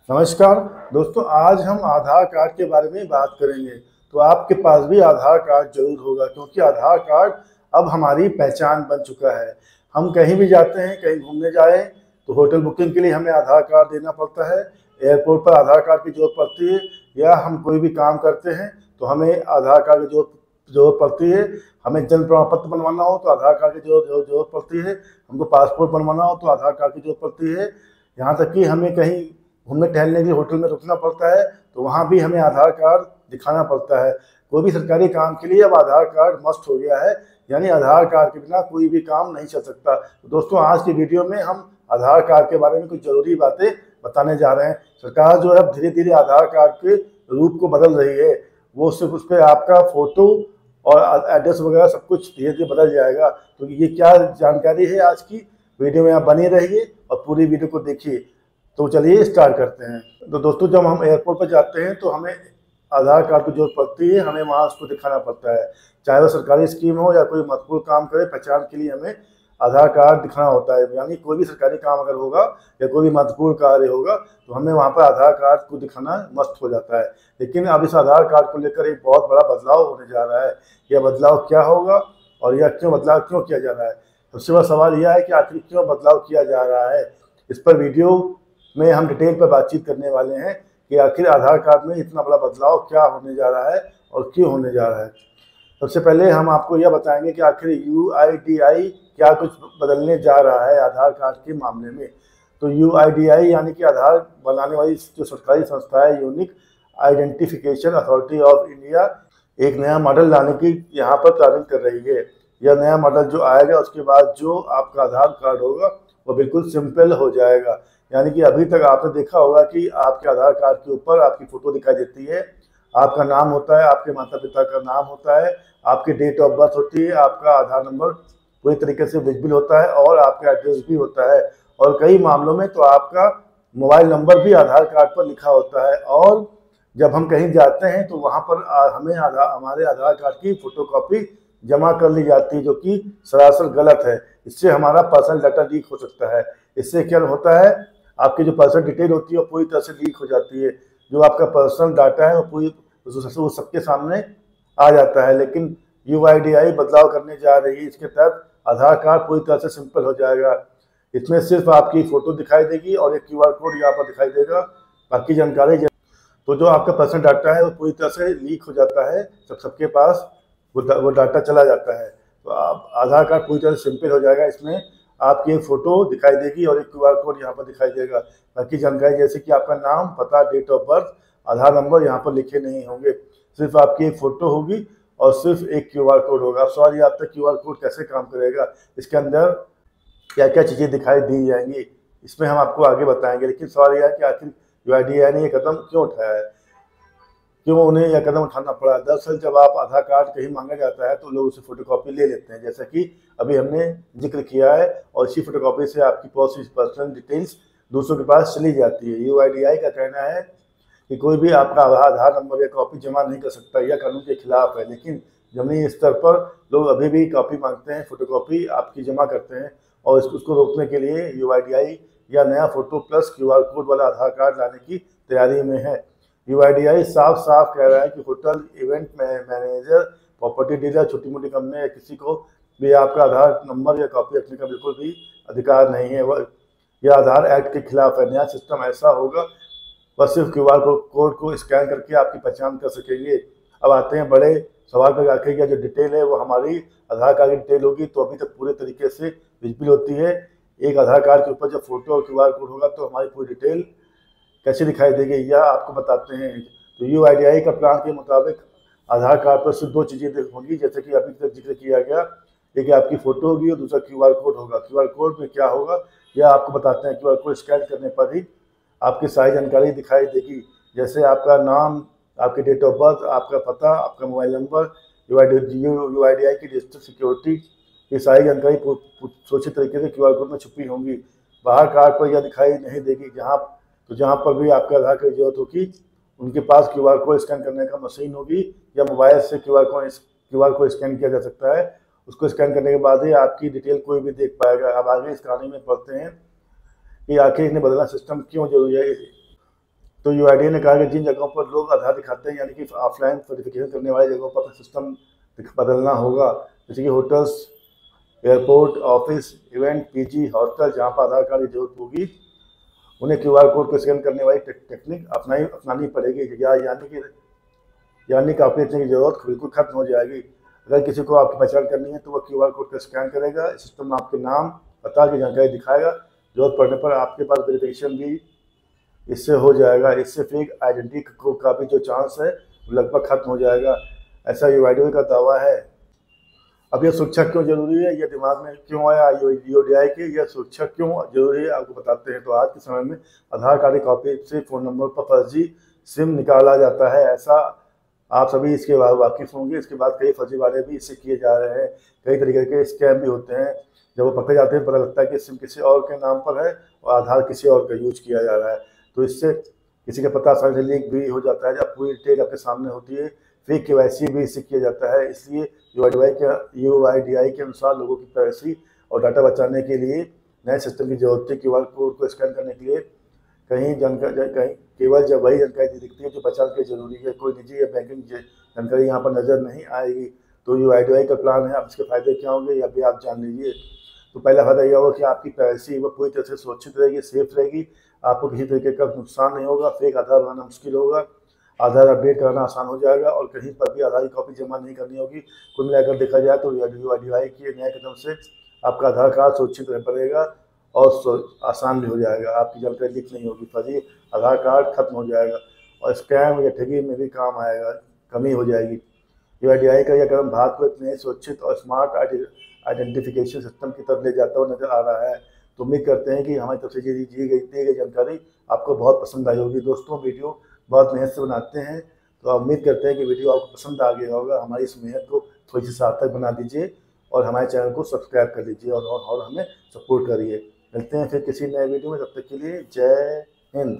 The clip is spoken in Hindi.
नमस्कार दोस्तों, आज हम आधार कार्ड के बारे में बात करेंगे। तो आपके पास भी आधार कार्ड जरूर होगा, क्योंकि आधार कार्ड अब हमारी पहचान बन चुका है। हम कहीं भी जाते हैं, कहीं घूमने जाएं तो होटल बुकिंग के लिए हमें आधार कार्ड देना पड़ता है, एयरपोर्ट पर आधार कार्ड की जरूरत पड़ती है, या हम कोई भी काम करते हैं तो हमें आधार कार्ड की जरूरत पड़ती है। हमें जन्म प्रमाण पत्र बनवाना हो तो आधार कार्ड की जरूरत पड़ती है। हमको पासपोर्ट बनवाना हो तो आधार कार्ड की जरूरत पड़ती है। यहाँ तक कि हमें कहीं घूमने टहलने के लिए होटल में रुकना पड़ता है तो वहाँ भी हमें आधार कार्ड दिखाना पड़ता है। कोई भी सरकारी काम के लिए अब आधार कार्ड मस्ट हो गया है, यानी आधार कार्ड के बिना कोई भी काम नहीं चल सकता। तो दोस्तों, आज की वीडियो में हम आधार कार्ड के बारे में कुछ जरूरी बातें बताने जा रहे हैं। सरकार जो है धीरे धीरे आधार कार्ड के रूप को बदल रही है। वो सिर्फ उस पर आपका फोटो और एड्रेस वगैरह सब कुछ धीरे धीरे बदल जाएगा। तो ये क्या जानकारी है आज की वीडियो में, आप बने रहिए और पूरी वीडियो को देखिए। तो चलिए स्टार्ट करते हैं। तो दोस्तों, जब हम एयरपोर्ट पर जाते हैं तो हमें आधार कार्ड की जरूरत पड़ती है, हमें वहाँ उसको दिखाना पड़ता है। चाहे वो सरकारी स्कीम हो या कोई महत्वपूर्ण काम करे, पहचान के लिए हमें आधार कार्ड दिखाना होता है। यानी कोई भी सरकारी काम अगर होगा या कोई भी महत्वपूर्ण कार्य होगा तो हमें वहाँ पर आधार कार्ड को दिखाना मस्ट हो जाता है। लेकिन अब इस आधार कार्ड को लेकर एक बहुत बड़ा बदलाव होने जा रहा है। यह बदलाव क्या होगा और यह बदलाव क्यों किया जा रहा है? सबसे बड़ा सवाल यह है कि आखिर क्यों बदलाव किया जा रहा है। इस पर वीडियो में हम डिटेल पर बातचीत करने वाले हैं कि आखिर आधार कार्ड में इतना बड़ा बदलाव क्या होने जा रहा है और क्यों होने जा रहा है। सबसे पहले हम आपको यह बताएंगे कि आखिर UIDAI क्या कुछ बदलने जा रहा है आधार कार्ड के मामले में। तो UIDAI यानी कि आधार बनाने वाली जो सरकारी संस्था है, unique identification authority of India, एक नया मॉडल लाने की यहाँ पर प्रारंभ कर रही है। यह नया मॉडल जो आएगा उसके बाद जो आपका आधार कार्ड होगा वो बिल्कुल सिंपल हो जाएगा। यानी कि अभी तक आपने देखा होगा कि आपके आधार कार्ड के ऊपर आपकी फोटो दिखाई देती है, आपका नाम होता है, आपके माता पिता का नाम होता है, आपकी डेट ऑफ बर्थ होती है, आपका आधार नंबर पूरी तरीके से विजिबल होता है और आपका एड्रेस भी होता है। और कई मामलों में तो आपका मोबाइल नंबर भी आधार कार्ड पर लिखा होता है। और जब हम कहीं जाते हैं तो वहाँ पर हमें हमारे आधार कार्ड की फोटोकॉपी जमा कर ली जाती है, जो कि सरासर गलत है। इससे हमारा पर्सनल डाटा लीक हो सकता है। इससे क्या होता है, आपकी जो पर्सनल डिटेल होती है वो पूरी तरह से लीक हो जाती है। जो आपका पर्सनल डाटा है वो पूरी वो सबके सामने आ जाता है। लेकिन UIDAI बदलाव करने जा रही है। इसके तहत आधार कार्ड पूरी तरह से सिंपल हो जाएगा। इसमें सिर्फ आपकी फोटो दिखाई देगी और एक QR कोड यहाँ पर दिखाई देगा। बाकी जानकारी तो जो आपका पर्सनल डाटा है वो पूरी तरह से लीक हो जाता है, सबके पास वो डाटा चला जाता है। तो आप आधार कार्ड पूरी तरह से सिंपल हो जाएगा। इसमें आपकी एक फोटो दिखाई देगी और एक QR कोड यहाँ पर दिखाई देगा। बाकी जानकारी जैसे कि आपका नाम, पता, date of birth, Aadhaar number यहाँ पर लिखे नहीं होंगे। सिर्फ आपकी एक फोटो होगी और सिर्फ एक QR कोड होगा। अब सवाल ये आता है QR कोड कैसे काम करेगा, इसके अंदर क्या क्या चीज़ें दिखाई दी जाएंगी, इसमें हम आपको आगे बताएंगे। लेकिन सवाल यह है कि आखिर UIDAI ने ये कदम क्यों उठाया है, क्यों उन्हें यह कदम उठाना पड़ा। दरअसल जब आप आधार कार्ड कहीं मांगा जाता है तो लोग उसे फोटोकॉपी ले लेते हैं, जैसा कि अभी हमने जिक्र किया है, और इसी फोटोकॉपी से आपकी पर्सनल डिटेल्स दूसरों के पास चली जाती है। UIDAI का कहना है कि कोई भी आपका आधार नंबर या कॉपी जमा नहीं कर सकता, यह कानून के खिलाफ है। लेकिन जमीनी स्तर पर लोग अभी भी कॉपी मांगते हैं, फोटोकॉपी आपकी जमा करते हैं, और उसको रोकने के लिए UIDAI या नया फोटो प्लस QR कोड वाला आधार कार्ड लाने की तैयारी में है। UIDAI साफ साफ कह रहा है कि hotel, event manager, property dealer, छोटी मोटी कंपनी या किसी को भी आपका आधार नंबर या कॉपी रखने का बिल्कुल भी अधिकार नहीं है। यह आधार एक्ट के खिलाफ है। नया सिस्टम ऐसा होगा वह सिर्फ QR कोड को स्कैन करके आपकी पहचान कर सकेंगे। अब आते हैं बड़े सवाल पर, आखिर क्या जो डिटेल है वो हमारी आधार कार्ड की डिटेल होगी तो अभी तक पूरे तरीके से विजिबल होती है। एक आधार कार्ड के ऊपर जब फोटो और QR कोड होगा तो हमारी पूरी डिटेल कैसे दिखाई देगी, यह आपको बताते हैं। तो UIDAI का प्लान के मुताबिक आधार कार्ड पर सिर्फ दो चीज़ें होंगी, जैसे कि अभी तक जिक्र किया गया। एक आपकी फ़ोटो होगी और दूसरा QR कोड होगा। QR कोड में क्या होगा यह आपको बताते हैं। QR कोड स्कैन करने पर ही आपकी सारी जानकारी दिखाई देगी, जैसे आपका नाम, आपकी डेट ऑफ बर्थ, आपका पता, आपका मोबाइल नंबर, UIDAI की डिजिटल सिक्योरिटी, ये सारी जानकारी सुरक्षित तरीके से QR कोड में छुपी होंगी। बाहर कार्ड पर यह दिखाई नहीं देगी। जहाँ पर भी आपके आधार की जरूरत होगी उनके पास QR कोड स्कैन करने का मशीन होगी, या मोबाइल से QR कोड स्कैन किया जा सकता है। उसको स्कैन करने के बाद ही आपकी डिटेल कोई भी देख पाएगा। अब आगे इस कहानी में पढ़ते हैं कि आखिर इन्हें बदलना सिस्टम क्यों जरूरी है। तो यूआईडीआई ने कहा कि जिन जगहों पर लोग आधार दिखाते हैं, यानी कि ऑफलाइन वेरिफिकेशन करने वाली जगहों पर सिस्टम बदलना होगा, जैसे कि hotels, airport, office, event, PG, hostel, जहाँ पर आधार कार्ड की जरूरत होगी, उन्हें क्यूआर कोड को स्कैन करने वाली टेक्निक अपनानी पड़ेगी। यानी कि अपडेशन की जरूरत बिल्कुल खत्म हो जाएगी। अगर किसी को आपकी पहचान करनी है तो वह क्यूआर कोड को स्कैन करेगा, सिस्टम आपके नाम, पता की जानकारी दिखाएगा। जरूरत पड़ने पर आपके पास वेरिफिकेशन भी इससे हो जाएगा। इससे फेक आइडेंटिटी का भी जो चांस है लगभग खत्म हो जाएगा, ऐसा यूआईडीआई का दावा है। अब यह सुरक्षा क्यों जरूरी है, यह दिमाग में क्यों आया यूआईडीआई की, यह सुरक्षा क्यों जरूरी है, आपको बताते हैं। तो आज के समय में आधार कार्ड की कॉपी से फ़ोन नंबर पर फर्जी सिम निकाला जाता है, ऐसा आप सभी इसके वाकिफ होंगे। इसके बाद कई फर्जीवाड़े भी इससे किए जा रहे हैं, कई तरीके के स्कैम भी होते हैं। जब वो पकड़े जाते हैं पता लगता है कि सिम किसी और के नाम पर है और आधार किसी और का यूज किया जा रहा है। तो इससे किसी का पता आसानी से लीक भी हो जाता है, जब पूरी डिटेल आपके सामने होती है। फेक केवाईसी भी इससे किया जाता है। इसलिए यूआईडीआई के अनुसार लोगों की प्राइवेसी और डाटा बचाने के लिए नए सिस्टम की जरूरत है। क्यूआर कोड को स्कैन करने के लिए कहीं केवल जब वही जानकारी दिखती है जो पहचान के जरूरी है, कोई निजी या बैंकिंग जानकारी यहाँ पर नजर नहीं आएगी। तो यूआईडीआई का प्लान है, अब इसके फायदे क्या होंगे या भी आप जान लीजिए। तो पहला फायदा यह होगा कि आपकी प्राइवेसी वो पूरी तरह से सुरक्षित रहेगी, सेफ रहेगी, आपको किसी तरीके का नुकसान नहीं होगा, फेक आधार बनाना मुश्किल होगा, आधार अपडेट कराना आसान हो जाएगा और कहीं पर भी आधार की कॉपी जमा नहीं करनी होगी। कुल मिलाकर देखा जाए तो यूआईडीआई के नए कदम से आपका आधार कार्ड सुरक्षित रहेगा और आसान भी हो जाएगा, आपकी जानकारी लीक नहीं होगी, फर्जी आधार कार्ड खत्म हो जाएगा और स्कैम या ठगी में भी काम आएगा, कमी हो जाएगी। यूआईडीआई का यह कदम भारत को एक नए सुरक्षित और स्मार्ट आइडेंटिफिकेशन सिस्टम की तरफ ले जाता हुआ नजर आ रहा है। तो उम्मीद करते हैं कि हमारी तरफ से दी गई जानकारी आपको बहुत पसंद आई होगी। दोस्तों, वीडियो बहुत मेहनत से बनाते हैं, तो उम्मीद करते हैं कि वीडियो आपको पसंद आ गया होगा। हमारी इस मेहनत को थोड़ी सी सार्थक बना दीजिए और हमारे चैनल को सब्सक्राइब कर लीजिए और हमें सपोर्ट करिए। मिलते हैं फिर किसी नए वीडियो में, तब तक के लिए जय हिंद।